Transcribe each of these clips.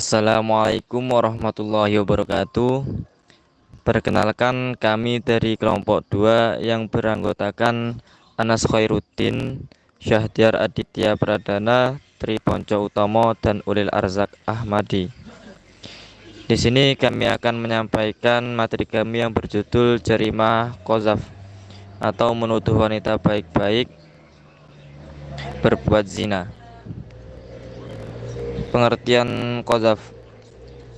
Assalamualaikum warahmatullahi wabarakatuh. Perkenalkan, kami dari kelompok 2 yang beranggotakan Anas Khairuddin, Syahdiar Aditya Pradana, Tri Ponco Utomo, dan Ulil Arzak Ahmadi. Di sini kami akan menyampaikan materi kami yang berjudul Jarimah Qadzaf atau menuduh wanita baik-baik berbuat zina. Pengertian Qadzaf.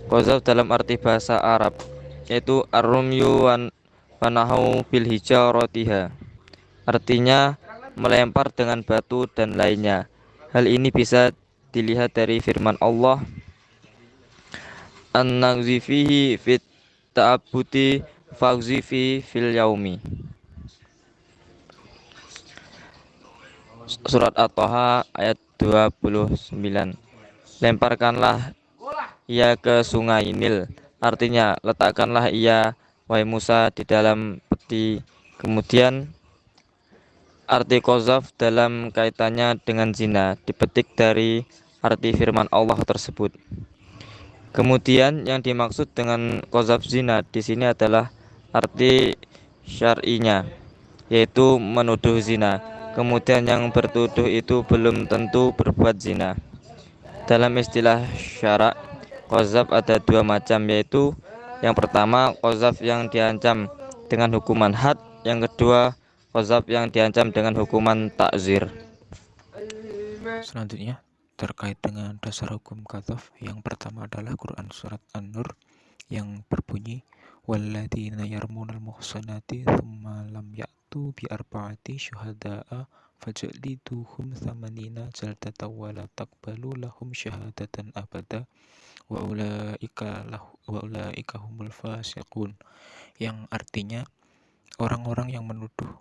Qadzaf dalam arti bahasa Arab yaitu ar-rumyu wa nahu bil hijaratiha. Artinya melempar dengan batu dan lainnya. Hal ini bisa dilihat dari firman Allah, an-nagzifihi fit ta'abuti fagzifi fil yaumi. Surat At-Thaha ayat 29. Lemparkanlah ia ke sungai Nil. Artinya, letakkanlah ia, wahai Musa, di dalam peti. Kemudian, arti qadzaf dalam kaitannya dengan zina dipetik dari arti firman Allah tersebut. Kemudian, yang dimaksud dengan qadzaf zina di sini adalah arti syar'inya, yaitu menuduh zina. Kemudian yang bertuduh itu belum tentu berbuat zina. Dalam istilah syara', qadzaf ada dua macam, yaitu yang pertama qadzaf yang diancam dengan hukuman had, yang kedua qadzaf yang diancam dengan hukuman takzir. Selanjutnya, terkait dengan dasar hukum qadzaf, yang pertama adalah Quran Surat An-Nur yang berbunyi walladzina yarmunal muhsanati tsumma lam ya'tu bi arba'ati syuhada'a fajliduhum tsamanina jaldatan wa la taqbalu lahum syahadatan abada wa ulaika humul fasiqun, yang artinya orang-orang yang menuduh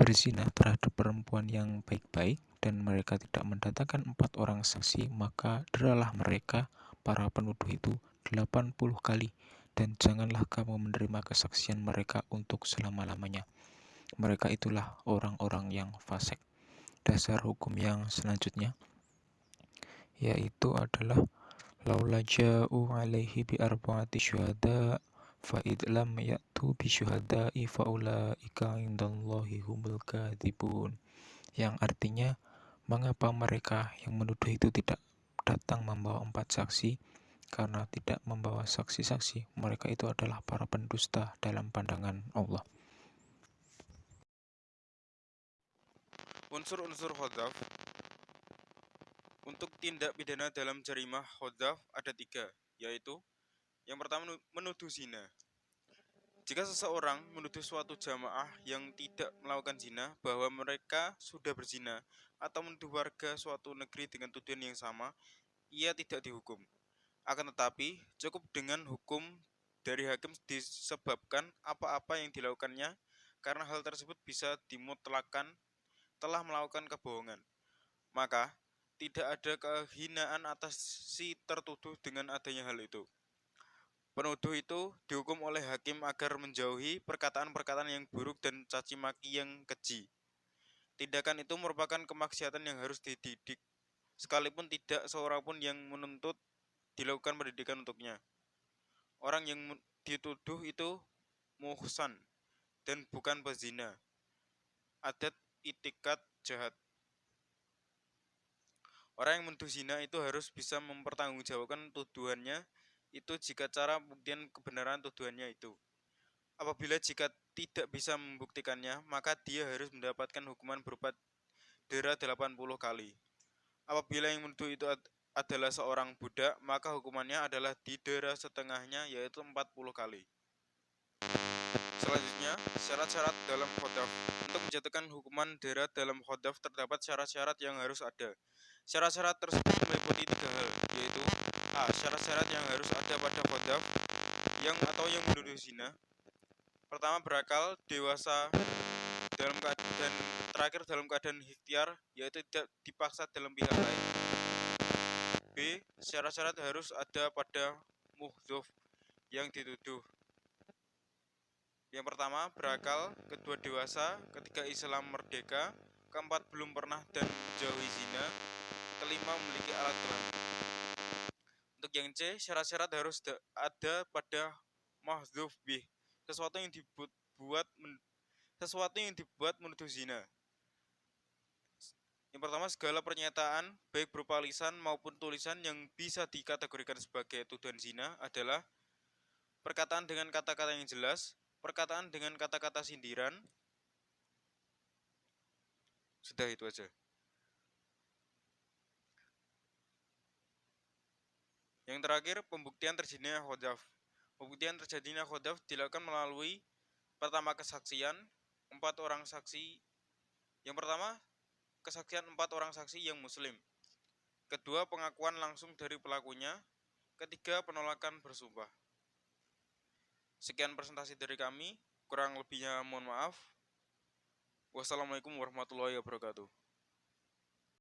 berzina terhadap perempuan yang baik-baik dan mereka tidak mendatangkan 4 orang saksi, maka deralah mereka para penuduh itu 80 kali, dan janganlah kamu menerima kesaksian mereka untuk selama-lamanya. Mereka itulah orang-orang yang fasik. Dasar hukum yang selanjutnya yaitu adalah laula ja'u alaihi bi arba'ati syuhada fa'id lam ya'tu bi syuhada'i fa'ulaika indallahi humul kadhibun, yang artinya mengapa mereka yang menuduh itu tidak datang membawa 4 saksi. Karena tidak membawa saksi-saksi, mereka itu adalah para pendusta dalam pandangan Allah. Unsur-unsur qadzaf. Untuk tindak pidana dalam jarimah qadzaf ada 3, yaitu yang pertama menuduh zina. Jika seseorang menuduh suatu jamaah yang tidak melakukan zina bahwa mereka sudah berzina, atau menuduh warga suatu negeri dengan tuduhan yang sama, ia tidak dihukum. Akan tetapi, cukup dengan hukum dari hakim disebabkan apa-apa yang dilakukannya, karena hal tersebut bisa dimutlakan telah melakukan kebohongan. Maka, tidak ada kehinaan atas si tertuduh dengan adanya hal itu. Penuduh itu dihukum oleh hakim agar menjauhi perkataan-perkataan yang buruk dan caci maki yang keji. Tindakan itu merupakan kemaksiatan yang harus dididik, sekalipun tidak seorang pun yang menuntut dilakukan pendidikan untuknya. Orang yang dituduh itu muhsan dan bukan pezina. Adat itikat jahat. Orang yang menuduh zina itu harus bisa mempertanggungjawabkan tuduhannya itu jika cara pembuktian kebenaran tuduhannya itu. Apabila jika tidak bisa membuktikannya, maka dia harus mendapatkan hukuman berupa dera 80 kali. Apabila yang menuduh itu adalah seorang budak, maka hukumannya adalah didera setengahnya, yaitu 40 kali. Selanjutnya, syarat-syarat dalam qadzaf. Untuk menjatuhkan hukuman dera dalam qadzaf terdapat syarat-syarat yang harus ada. Syarat-syarat tersebut meliputi 3 hal, yaitu A. Syarat-syarat yang harus ada pada qadzaf yang menuduh zina. Pertama, berakal, dewasa, dan terakhir dalam keadaan ikhtiar, yaitu tidak dipaksa dalam pihak lain. B. Syarat-syarat harus ada pada muhdhaf yang dituduh. Yang pertama, berakal, kedua dewasa, ketiga Islam merdeka, keempat belum pernah dan menjauhi zina, kelima memiliki alat kelamin. Untuk untuk yang C, syarat-syarat harus ada pada mahdzuf bih, sesuatu yang dibuat menuduh zina. Yang pertama, segala pernyataan baik berupa lisan maupun tulisan yang bisa dikategorikan sebagai tuduhan zina adalah perkataan dengan kata-kata yang jelas, perkataan dengan kata-kata sindiran. Sudah itu aja. Yang terakhir, pembuktian terjadinya khadaf. Pembuktian terjadinya khadaf dilakukan melalui pertama kesaksian 4 orang saksi. Yang pertama, kesaksian 4 orang saksi yang muslim. Kedua, pengakuan langsung dari pelakunya. Ketiga, penolakan bersumpah. Sekian presentasi dari kami. Kurang lebihnya mohon maaf. Wassalamualaikum warahmatullahi wabarakatuh.